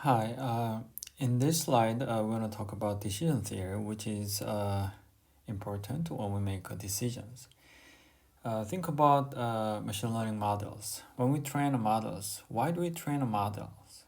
Hi, in this slide, we're going to talk about decision theory, which is important when we make decisions. Think about machine learning models. When we train models, why do we train models?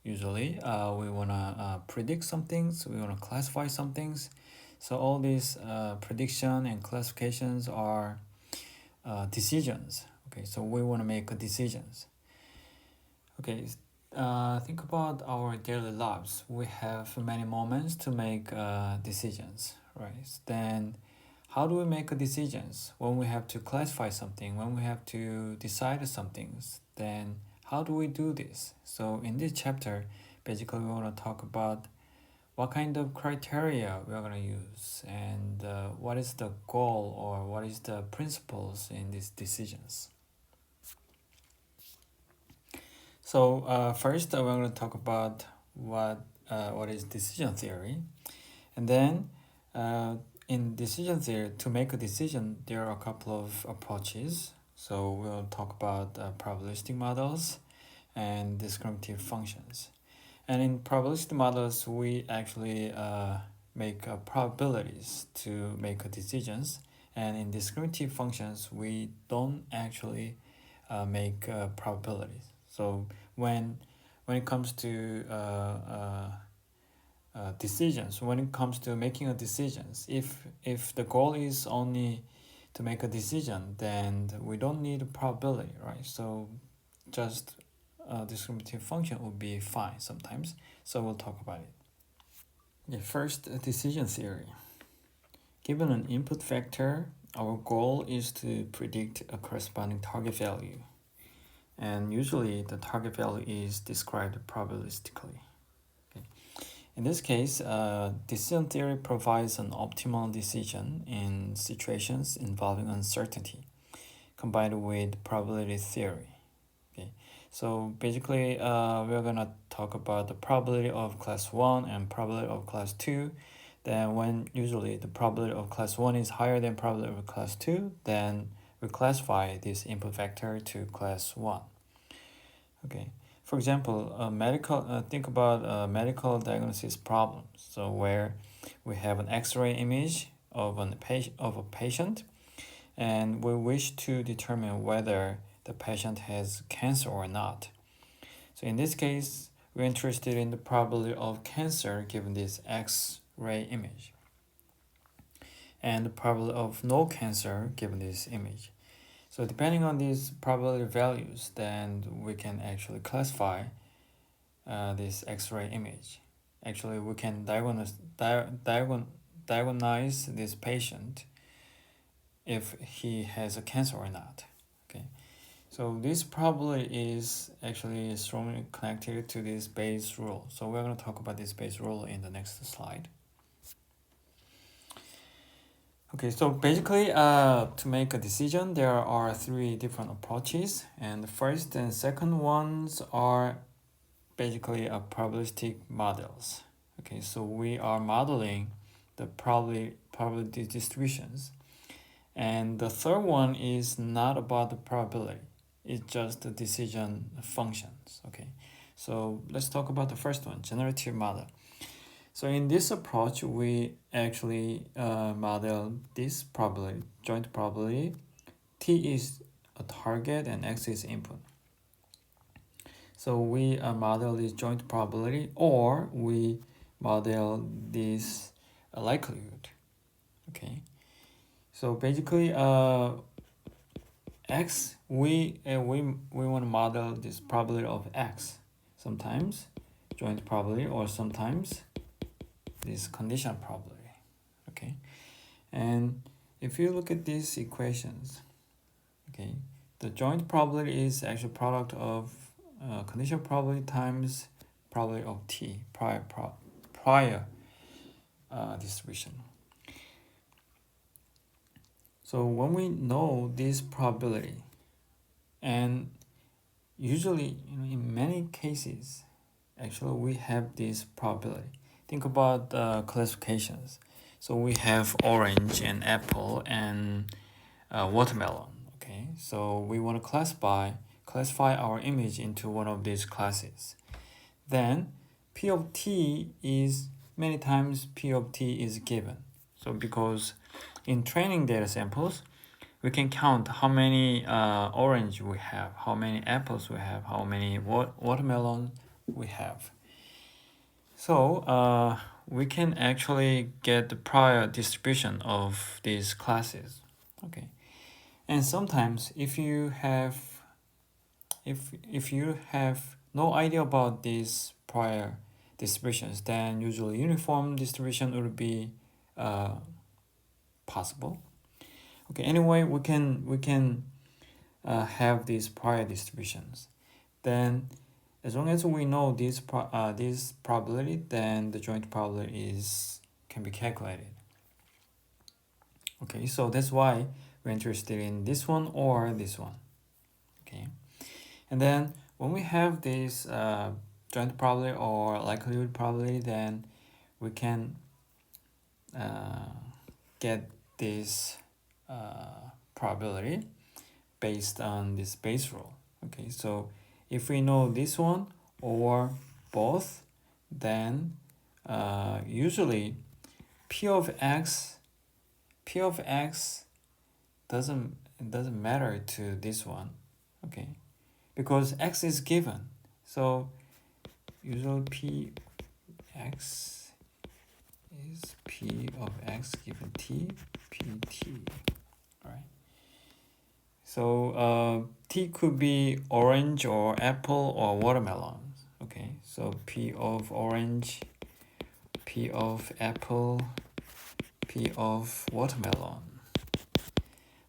Usually, we want to predict some things, we want to classify some things. So all these prediction and classifications are decisions. Okay, so we want to make decisions. Okay, think about our daily lives. We have many moments to make decisions, right? Then, how do we make decisions when we have to classify something, when we have to decide some things? Then, how do we do this? So, in this chapter, basically, we want to talk about what kind of criteria we are going to use and what is the goal or what is the principles in these decisions. So first, we're going to talk about what is decision theory, and then in decision theory, to make a decision, there are a couple of approaches. So we'll talk about probabilistic models and discriminative functions. And in probabilistic models, we actually make probabilities to make decisions, and in discriminative functions, we don't actually make probabilities. So when when it comes to decisions, when it comes to making a decisions, if the goal is only to make a decision, then we don't need a probability, right? So just a discriminative function would be fine sometimes. So we'll talk about it. Yeah, first, decision theory. Given an input vector, our goal is to predict a corresponding target value. And usually the target value is described probabilistically. Okay. In this case, decision theory provides an optimal decision in situations involving uncertainty, combined with probability theory. Okay. So basically, we're gonna talk about the probability of class 1 and probability of class 2. Then when usually the probability of class 1 is higher than probability of class 2, then we classify this input vector to class 1. Okay. For example, think about a medical diagnosis problem. So where we have an X-ray image of a patient, and we wish to determine whether the patient has cancer or not. So in this case, we're interested in the probability of cancer given this X-ray image, and the probability of no cancer given this image. So depending on these probability values, then we can actually classify this X-ray image. Actually, we can diagnose this patient if he has a cancer or not. Okay, so this probability is actually strongly connected to this Bayes rule. So we're going to talk about this Bayes rule in the next slide. Okay, so basically, to make a decision, there are three different approaches, and the first and second ones are basically probabilistic models. Okay, so we are modeling the probability distributions, and the third one is not about the probability; it's just the decision functions. Okay, so let's talk about the first one, generative model. So in this approach, we actually model this probability, joint probability. T is a target and X is input. So we model this joint probability, or we model this likelihood. Okay. So basically, X we want to model this probability of X. Sometimes joint probability, or sometimes this conditional probability. Okay, and if you look at these equations, okay, the joint probability is actually product of conditional probability times probability of t prior distribution. So when we know this probability, and usually in many cases, actually we have this probability. Think about classifications. So we have orange and apple and watermelon. Okay, so we want to classify our image into one of these classes. Then P of t is many times P of t is given. So because in training data samples, we can count how many orange we have, how many apples we have, how many watermelon we have. So we can actually get the prior distribution of these classes. Okay, and sometimes if you have no idea about these prior distributions, then usually uniform distribution would be possible. Okay, anyway, we can have these prior distributions. Then as long as we know this probability, then the joint probability can be calculated. Okay, so that's why we're interested in this one or this one. Okay, and then when we have this joint probability or likelihood probability, then we can get this probability based on this base rule. Okay, so if we know this one or both, then usually P of X doesn't matter to this one. Okay, because X is given, so usually P X is P of X given T, PT, right? So T could be orange or apple or watermelon. Okay, so P of orange, P of apple, P of watermelon.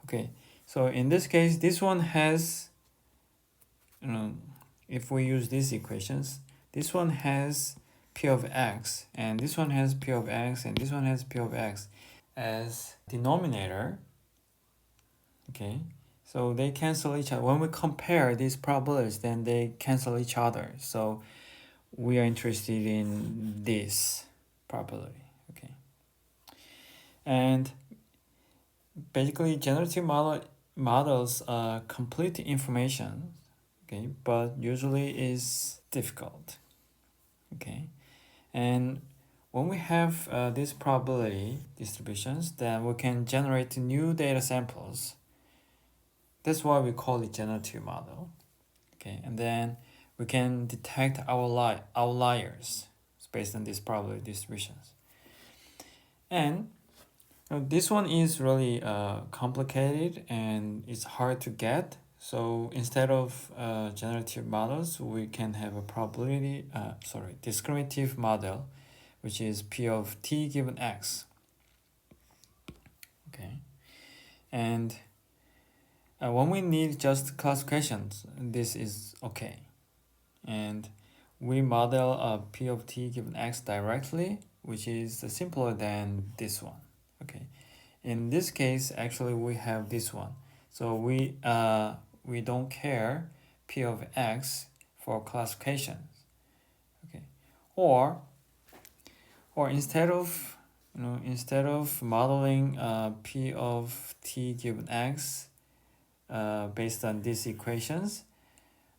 Okay, so in this case, this one has, if we use these equations, this one has P of X, and this one has P of X, and this one has P of X as denominator. Okay, so they cancel each other. When we compare these probabilities, then they cancel each other. So we are interested in this probability. Okay, and basically generative models complete information. Okay, but usually is difficult. Okay, and when we have these probability distributions, then we can generate new data samples. That's why we call it generative model. Okay, and then we can detect outliers based on these probability distributions. And this one is really complicated and it's hard to get. So instead of generative models, we can have a discriminative model, which is P of t given x. Okay, and when we need just classifications, this is okay. And we model a P of t given x directly, which is simpler than this one. Okay, in this case, actually we have this one. So we don't care P of x for classifications. Okay, or instead of modeling P of t given x based on these equations,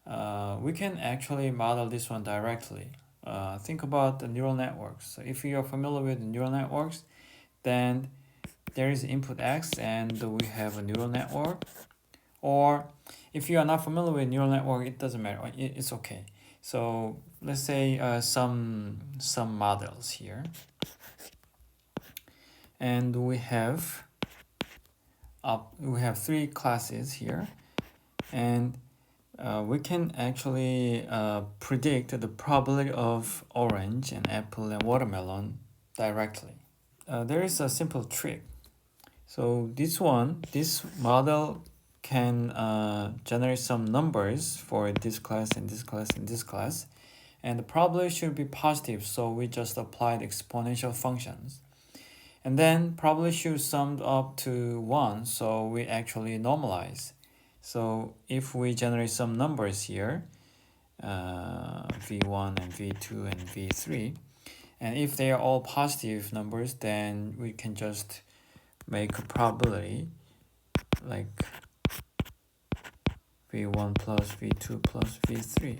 we can actually model this one directly. Think about the neural networks. So if you are familiar with neural networks, then there is input x and we have a neural network. Or if you are not familiar with neural network, it doesn't matter. It's okay. So let's say some models here, and we have three classes here, and we can actually predict the probability of orange and apple and watermelon directly. There is a simple trick. So this model can generate some numbers for this class and this class and this class, and the probability should be positive, so we just applied exponential functions. And then probability should sum up to 1, so we actually normalize. So if we generate some numbers here, v1 and v2 and v3, and if they are all positive numbers, then we can just make a probability like v1 plus v2 plus v3.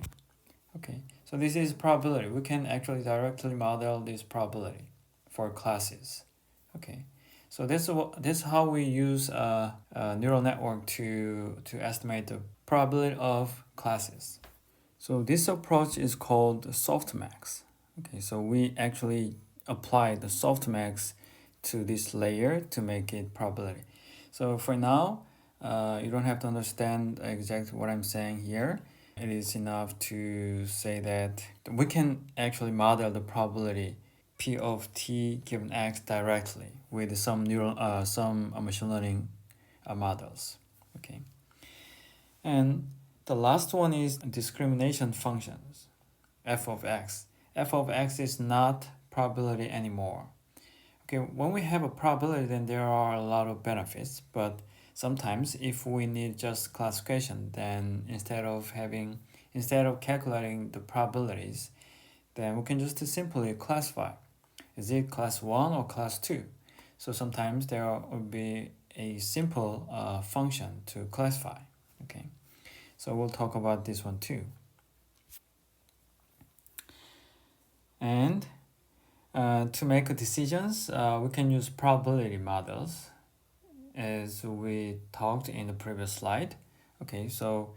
Okay, So this is probability. We can actually directly model this probability for classes. Okay, so this how we use a neural network to estimate the probability of classes. So this approach is called softmax. Okay, so we actually apply the softmax to this layer to make it probability. So for now, you don't have to understand exactly what I'm saying here. It is enough to say that we can actually model the probability p of t given x directly with some machine learning models. Okay, and the last one is discrimination functions, f of x. F of x is not probability anymore. Okay, when we have a probability, then there are a lot of benefits, but sometimes if we need just classification, then instead of calculating the probabilities, then we can just simply classify. Is it class 1 or class 2? So sometimes there will be a simple function to classify. Okay, so we'll talk about this one too. And to make decisions, we can use probability models as we talked in the previous slide. Okay, so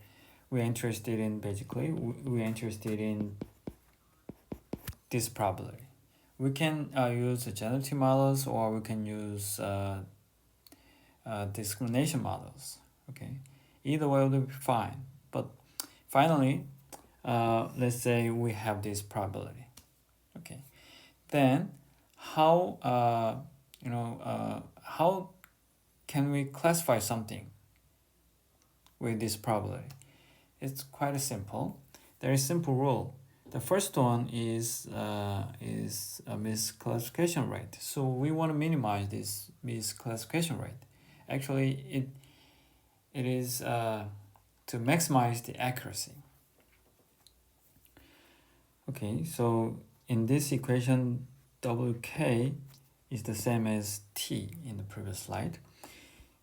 we're interested in this probability. We can use generative models, or we can use discrimination models. Okay, either way will be fine. But finally, let's say we have this probability. Okay, then how how can we classify something with this probability? It's quite simple. There is a simple rule. The first one is a misclassification rate. So we want to minimize this misclassification rate. Actually, it is to maximize the accuracy. Okay, so in this equation, WK is the same as T in the previous slide.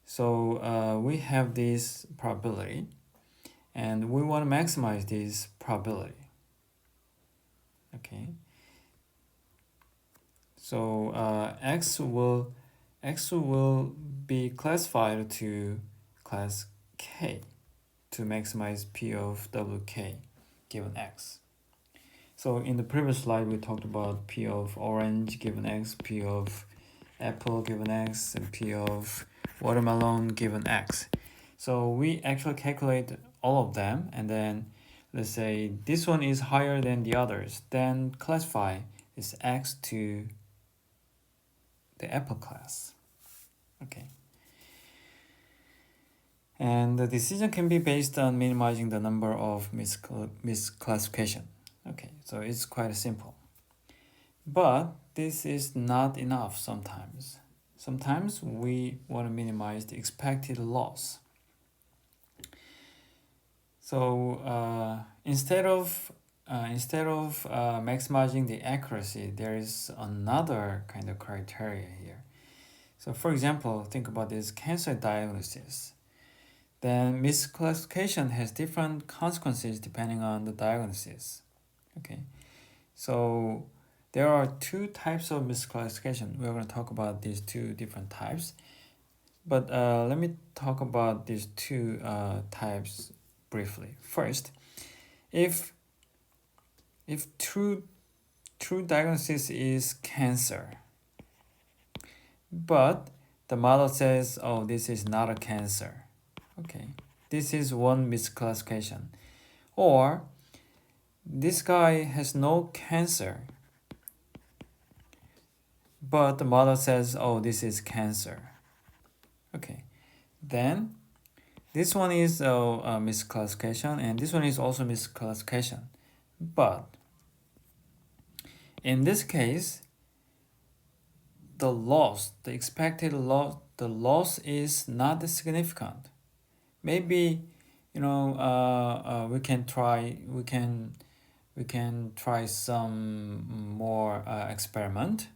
So we have this probability, and we want to maximize this probability. Okay. So x will be classified to class K to maximize P of WK given x. So in the previous slide, we talked about P of orange given x, P of apple given x, and P of watermelon given x. So we actually calculate all of them, and then let's say this one is higher than the others, then classify this x to the apple class. Okay. And the decision can be based on minimizing the number of misclassification. Okay, so it's quite simple. But this is not enough sometimes. Sometimes we want to minimize the expected loss. So instead of maximizing the accuracy, there is another kind of criteria here. So for example, think about this cancer diagnosis. Then misclassification has different consequences depending on the diagnosis. Okay, so there are two types of misclassification. We're going to talk about these two different types. But let me talk about these two types briefly. First, if true diagnosis is cancer, but the model says, oh, this is not a cancer. Okay, this is one misclassification. Or this guy has no cancer, but the model says, oh, this is cancer. Okay, then this one is a misclassification, and this one is also misclassification. But in this case, the expected loss, the loss is not significant. Maybe, we can try some more experiment,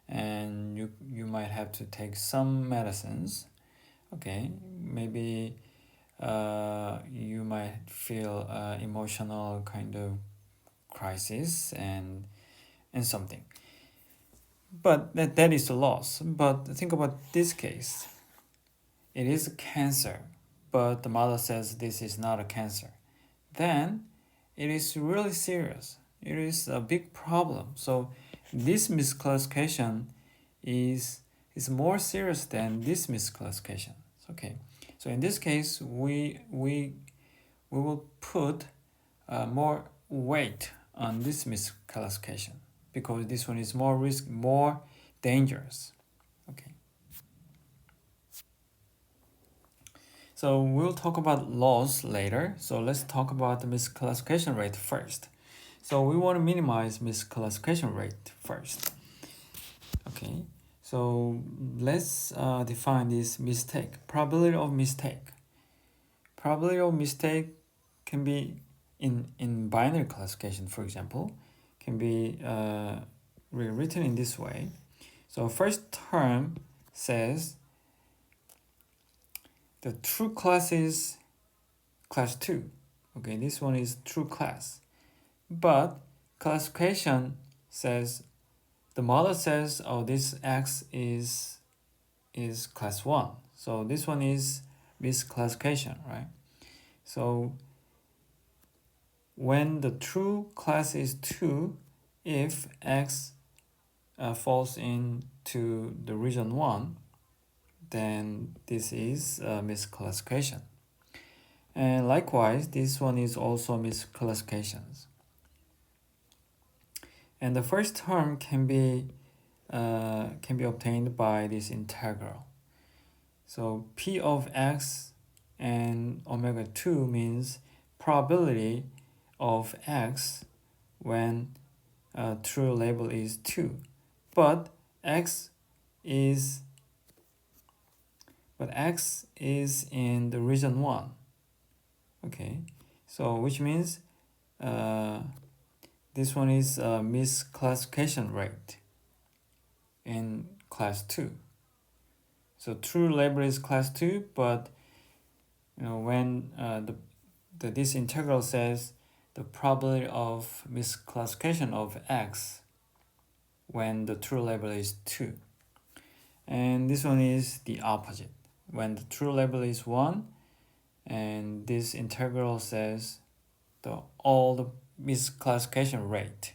and you might have to take some medicines. Okay, maybe you might feel emotional kind of crisis and something. But that is the loss. But think about this case. It is a cancer, but the mother says this is not a cancer. Then it is really serious. It is a big problem. So this misclassification is more serious than this misclassification. Okay. So in this case, we will put more weight on this misclassification because this one is more dangerous. Okay. So we'll talk about loss later. So let's talk about the misclassification rate first. So we want to minimize misclassification rate first. Okay. So let's define this mistake. Probability of mistake. Probability of mistake can be in binary classification, for example, can be rewritten in this way. So first term says the true class is class 2. Okay, this one is true class. But classification says, the model says, oh, this X is class 1. So this one is misclassification, right? So when the true class is 2, if X falls into the region 1, then this is misclassification. And likewise, this one is also misclassifications. And the first term can be obtained by this integral. So P of X and omega 2 means probability of X when true label is 2. But X is in the region 1. Okay, so which means this one is a misclassification rate in class 2. So true label is class 2, but when this integral says the probability of misclassification of X when the true label is 2. And this one is the opposite. When the true label is 1, and this integral says all the misclassification rate.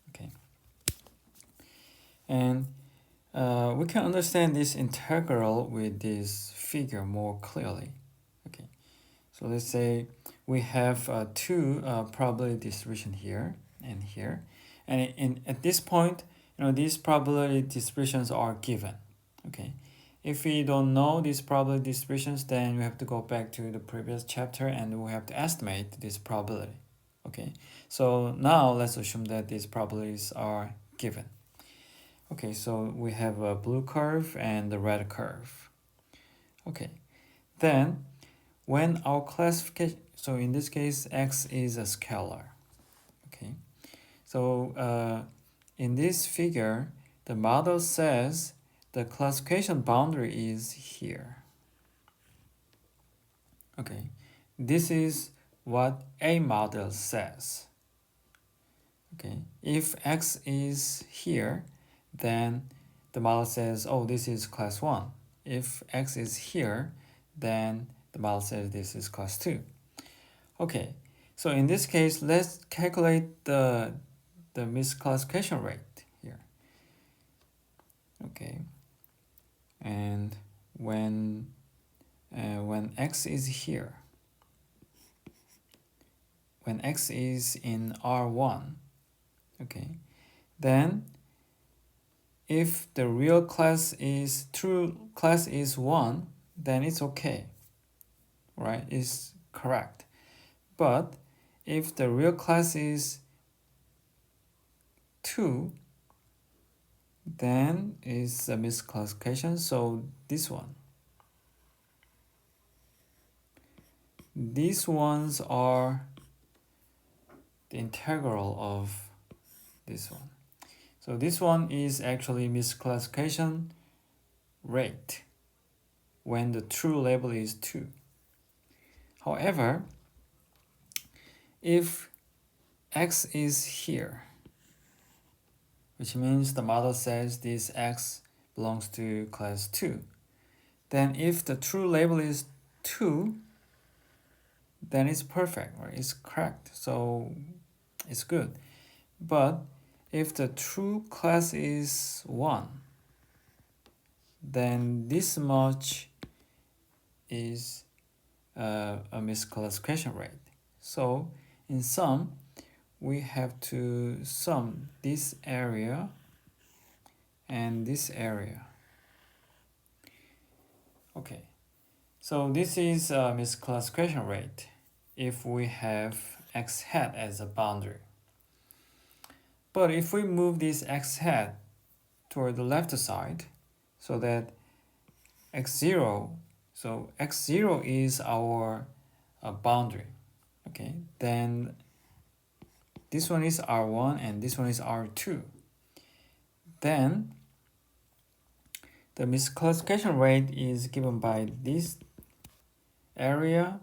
Okay. And we can understand this integral with this figure more clearly. Okay. So let's say we have two probability distribution here and here. And at this point, these probability distributions are given. Okay. If we don't know these probability distributions, then we have to go back to the previous chapter and we have to estimate this probability. Okay, so now let's assume that these probabilities are given. Okay, so we have a blue curve and the red curve. Okay, then when our classification, so in this case, X is a scalar. Okay, so in this figure, the model says the classification boundary is here. Okay, this is what a model says. Okay, if X is here, then the model says, oh, this is class 1. If X is here, then the model says this is class 2. Okay, so in this case, let's calculate the misclassification rate here. Okay, and when X is here, when X is in R1, okay, then if the real class is true class is 1, then it's okay, right? It's correct. But if the real class is 2, then it's a misclassification. So this one, these ones are the integral of this one. So this one is actually misclassification rate when the true label is 2. However, if x is here, which means the model says this x belongs to class 2. Then if the true label is 2, then it's perfect, or it's correct, so it's good. But if the true class is 1, then this much is a misclassification rate. So in sum, we have to sum this area and this area. Okay, so this is a misclassification rate if we have x hat as a boundary. But if we move this x hat toward the left side, so that x0, so x0 is our boundary, okay, then this one is R1 and this one is R2. Then the misclassification rate is given by this area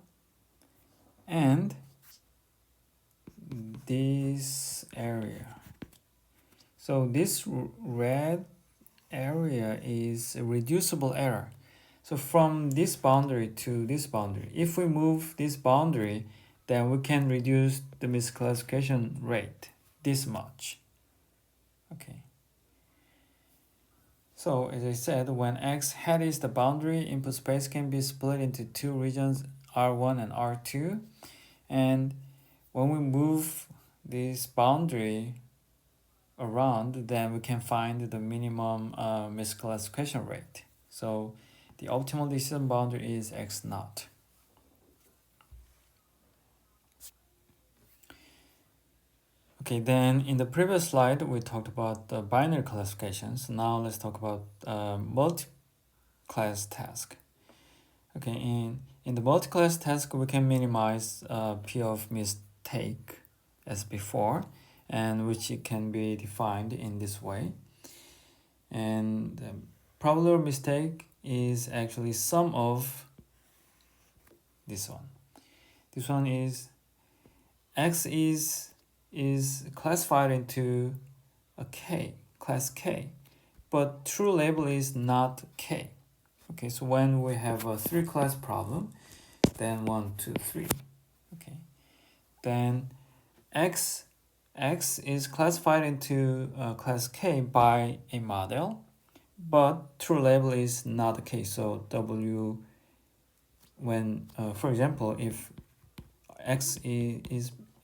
and this area. So this red area is a reducible error. So from this boundary to this boundary, if we move this boundary, then we can reduce the misclassification rate this much. Okay. So as I said, when x hat is the boundary, input space can be split into two regions, R1 and R2. And when we move this boundary around, then we can find the minimum misclassification rate. So the optimal decision boundary is x0. Okay, then in the previous slide, we talked about the binary classifications. Now let's talk about multi-class task. Okay, in the multi-class task, we can minimize P of mistake as before, and which it can be defined in this way. And probability of mistake is actually sum of this one. This one is x is classified into a k, class k, but true label is not k. Okay, so when we have a 3-class problem, then 1, 2, 3. Okay, then x is classified into class k by a model, but true label is not the case. So w, when for example, if x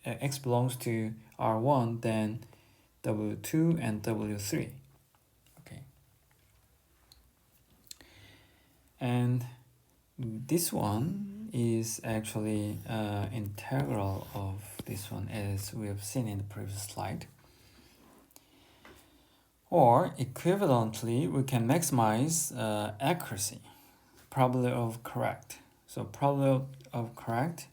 x belongs to R1, then W2 and W3. Okay. And this one is actually integral of this one, as we have seen in the previous slide. Or equivalently, we can maximize accuracy, probability of correct. So probability of correct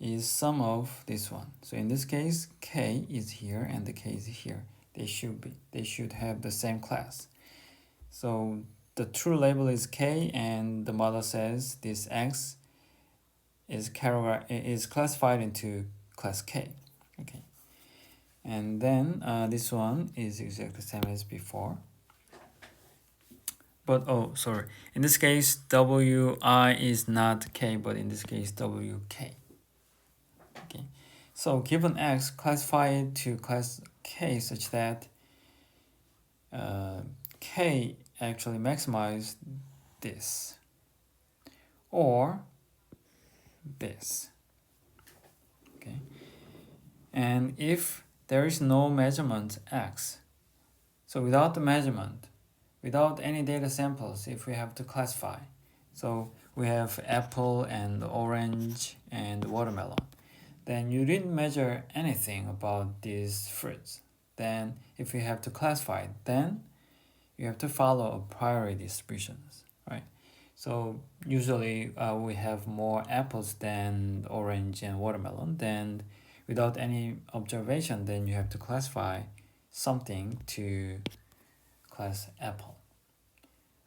is sum of this one. So in this case, k is here and the k is here. They should have the same class. So the true label is k, and the model says this x is classified into class k. Okay, and then this one is exactly the same as before. But in this case, wi is not k, but in this case, wk. Okay, so given x, classify it to class k such that k actually maximize this or this. Okay, and if there is no measurement x, so without the measurement, without any data samples, if we have to classify, so we have apple and orange and watermelon, then you didn't measure anything about these fruits. Then if you have to classify, then you have to follow a priority distributions, right? So usually we have more apples than orange and watermelon. Then without any observation, then you have to classify something to class apple.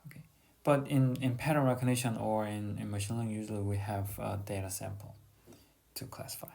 Okay, but in pattern recognition or in machine learning, usually we have a data sample to classify.